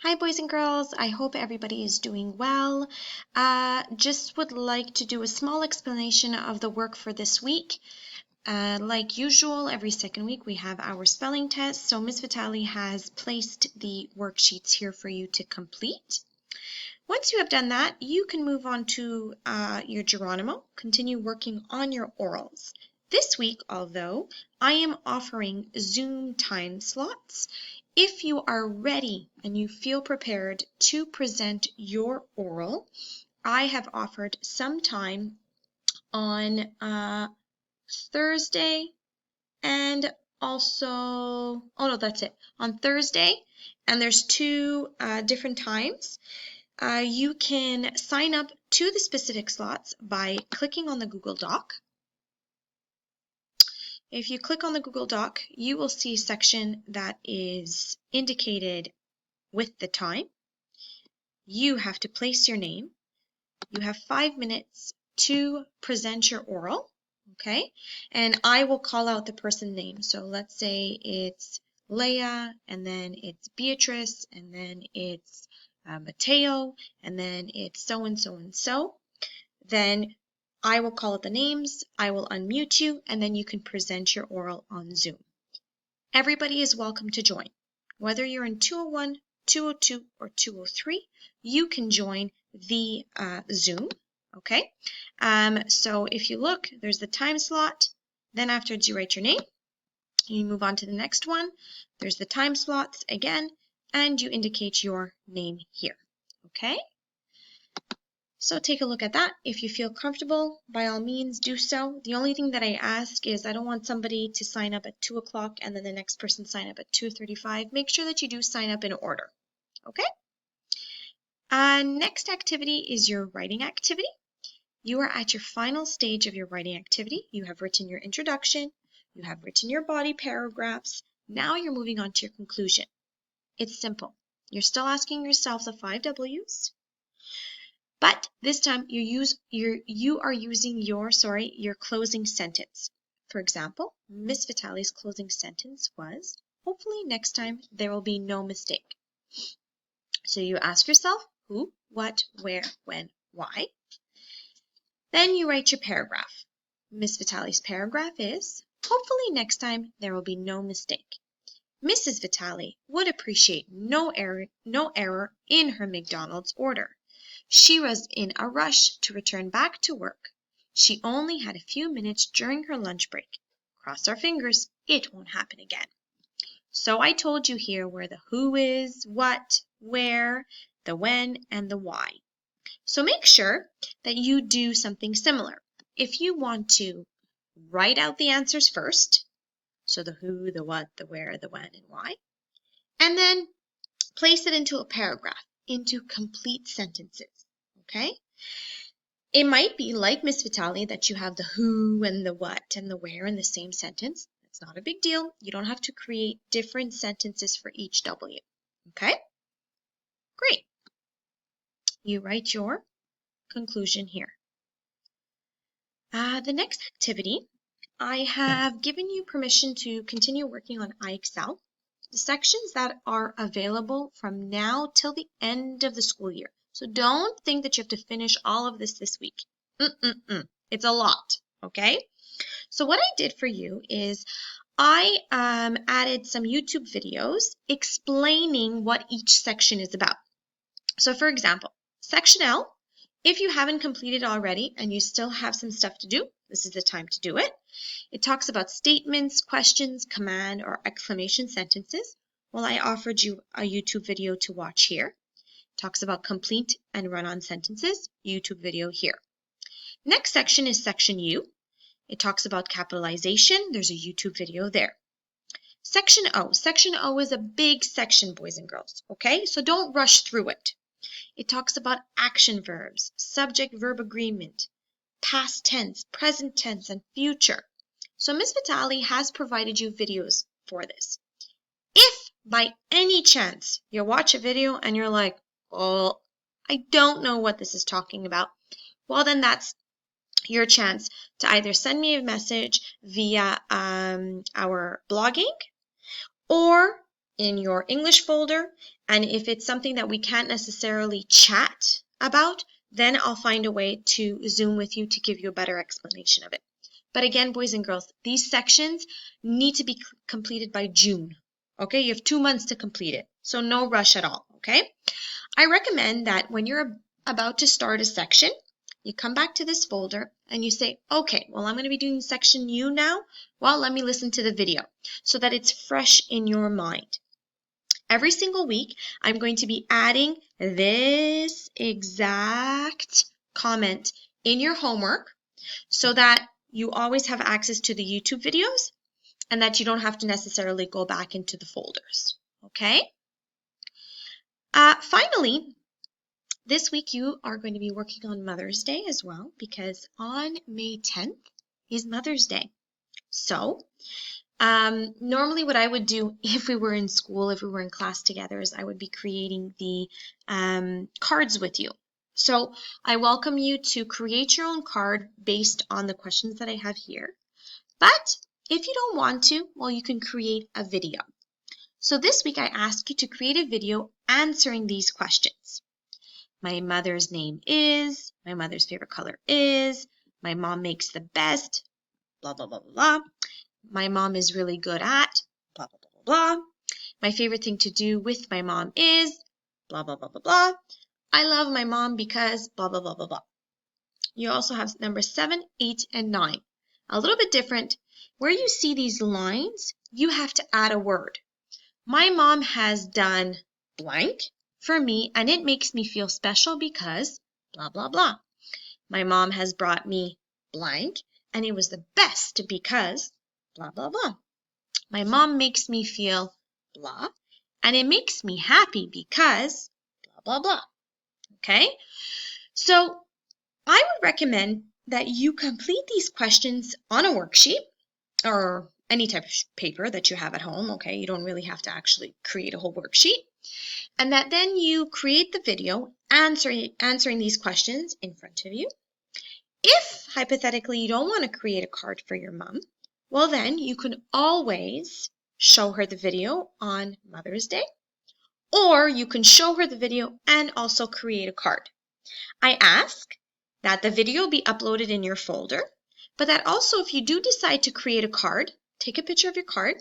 Hi, boys and girls. I hope everybody is doing well. Just would like to do a small explanation of the work for this week. Like usual, every second week we have our spelling test. So Ms. Vitali has placed the worksheets here for you to complete. Once you have done that, you can move on to your Geronimo, continue working on your orals. This week, although, I am offering Zoom time slots. If you are ready and you feel prepared to present your oral, I have offered some time on Thursday and also, oh no, that's it, on Thursday, and there's two different times. You can sign up to the specific slots by clicking on the Google Doc. If you click on the Google Doc, you will see a section that is indicated with the time. You have to place your name. You have 5 minutes to present your oral, okay? And I will call out the person's name. So let's say it's Leah, and then it's Beatrice, and then it's Mateo, and then it's so and so and so. Then I will call out the names, I will unmute you, and then you can present your oral on Zoom. Everybody is welcome to join. Whether you're in 201, 202, or 203, you can join the Zoom, okay? So if you look, there's the time slot. Then after you write your name, you move on to the next one. There's the time slots again, and you indicate your name here, okay? So take a look at that. If you feel comfortable, by all means do so. The only thing that I ask is I don't want somebody to sign up at 2 o'clock and then the next person sign up at 2:35. Make sure that you do sign up in order, okay? Next activity is your writing activity. You are at your final stage of your writing activity. You have written your introduction. You have written your body paragraphs. Now you're moving on to your conclusion. It's simple. You're still asking yourself the 5 W's. But this time you are using your closing sentence. For example, Miss Vitali's closing sentence was, hopefully next time there will be no mistake. So you ask yourself who, what, where, when, why. Then you write your paragraph. Miss Vitali's paragraph is, hopefully next time there will be no mistake. Mrs. Vitali would appreciate no error in her McDonald's order. She was in a rush to return back to work. She only had a few minutes during her lunch break. Cross our fingers, it won't happen again. So I told you here where the who is, what, where, the when, and the why. So make sure that you do something similar. If you want to write out the answers first, so the who, the what, the where, the when, and why, and then place it into a paragraph, into complete sentences. Okay? It might be like Miss Vitali that you have the who and the what and the where in the same sentence. It's not a big deal. You don't have to create different sentences for each W. Okay? Great. You write your conclusion here. The next activity, I have given you permission to continue working on iExcel. The sections that are available from now till the end of the school year. So don't think that you have to finish all of this week. It's a lot, okay? So what I did for you is I added some YouTube videos explaining what each section is about. So for example, section L, if you haven't completed already and you still have some stuff to do, this is the time to do it. It talks about statements, questions, command, or exclamation sentences. Well, I offered you a YouTube video to watch here. It talks about complete and run-on sentences, YouTube video here. Next section is section U. It talks about capitalization. There's a YouTube video there. Section O. Section O is a big section, boys and girls, okay? So don't rush through it. It talks about action verbs, subject-verb agreement, past tense, present tense, and future. So Ms. Vitali has provided you videos for this. If by any chance you watch a video and you're like, oh, I don't know what this is talking about, well then that's your chance to either send me a message via our blogging or in your English folder And if it's something that we can't necessarily chat about, then I'll find a way to Zoom with you to give you a better explanation of it. But again, boys and girls, these sections need to be completed by June. Okay, you have 2 months to complete it, so no rush at all. Okay, I recommend that when you're about to start a section, you come back to this folder and you say, okay, well, I'm going to be doing section U now. Well, let me listen to the video so that it's fresh in your mind. Every single week, I'm going to be adding this exact comment in your homework so that you always have access to the YouTube videos and that you don't have to necessarily go back into the folders. Okay? Finally, this week you are going to be working on Mother's Day as well, because on May 10th is Mother's Day. So, normally what I would do if we were in school, if we were in class together, is I would be creating the cards with you. So I welcome you to create your own card based on the questions that I have here. But if you don't want to, well, you can create a video. So this week I ask you to create a video answering these questions. My mother's name is, my mother's favorite color is, my mom makes the best, blah, blah, blah, blah, blah. My mom is really good at, blah, blah, blah, blah, blah. My favorite thing to do with my mom is, blah, blah, blah, blah, blah. I love my mom because, blah, blah, blah, blah, blah. You also have number 7, 8, and 9. A little bit different. Where you see these lines, you have to add a word. My mom has done blank for me, and it makes me feel special because, blah, blah, blah. My mom has brought me blank, and it was the best because, blah, blah, blah. My mom makes me feel blah, and it makes me happy because, blah, blah, blah. Okay? So I would recommend that you complete these questions on a worksheet or any type of paper that you have at home. Okay? You don't really have to actually create a whole worksheet. And that then you create the video answering these questions in front of you. If, hypothetically, you don't want to create a card for your mom, well, then you can always show her the video on Mother's Day, or you can show her the video and also create a card. I ask that the video be uploaded in your folder, but that also if you do decide to create a card, take a picture of your card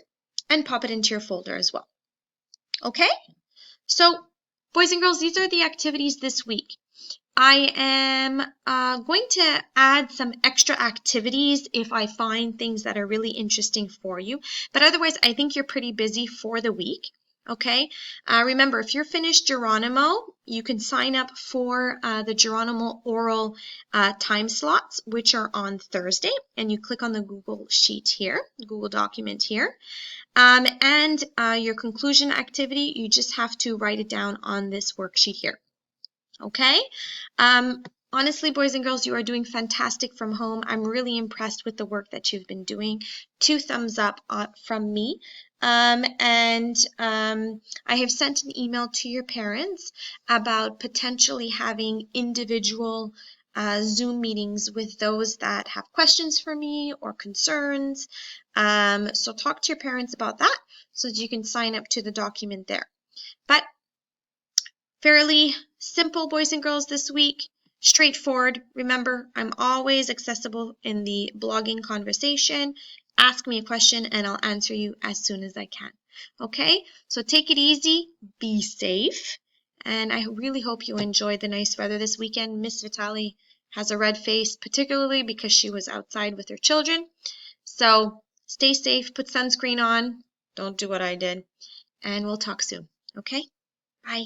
and pop it into your folder as well. Okay? So, boys and girls, these are the activities this week. I am going to add some extra activities if I find things that are really interesting for you. But otherwise, I think you're pretty busy for the week. Okay? Remember, if you're finished Geronimo, you can sign up for the Geronimo oral time slots, which are on Thursday. And you click on the Google Sheet here, Google document here. And your conclusion activity, you just have to write it down on this worksheet here. Okay? Honestly, boys and girls, you are doing fantastic from home. I'm really impressed with the work that you've been doing. 2 thumbs up from me. I have sent an email to your parents about potentially having individual Zoom meetings with those that have questions for me or concerns. So talk to your parents about that so that you can sign up to the document there. But fairly simple, boys and girls, this week. Straightforward. Remember, I'm always accessible in the blogging conversation. Ask me a question and I'll answer you as soon as I can. Okay? So take it easy. Be safe. And I really hope you enjoy the nice weather this weekend. Miss Vitali has a red face, particularly because she was outside with her children. So stay safe. Put sunscreen on. Don't do what I did. And we'll talk soon. Okay? Bye.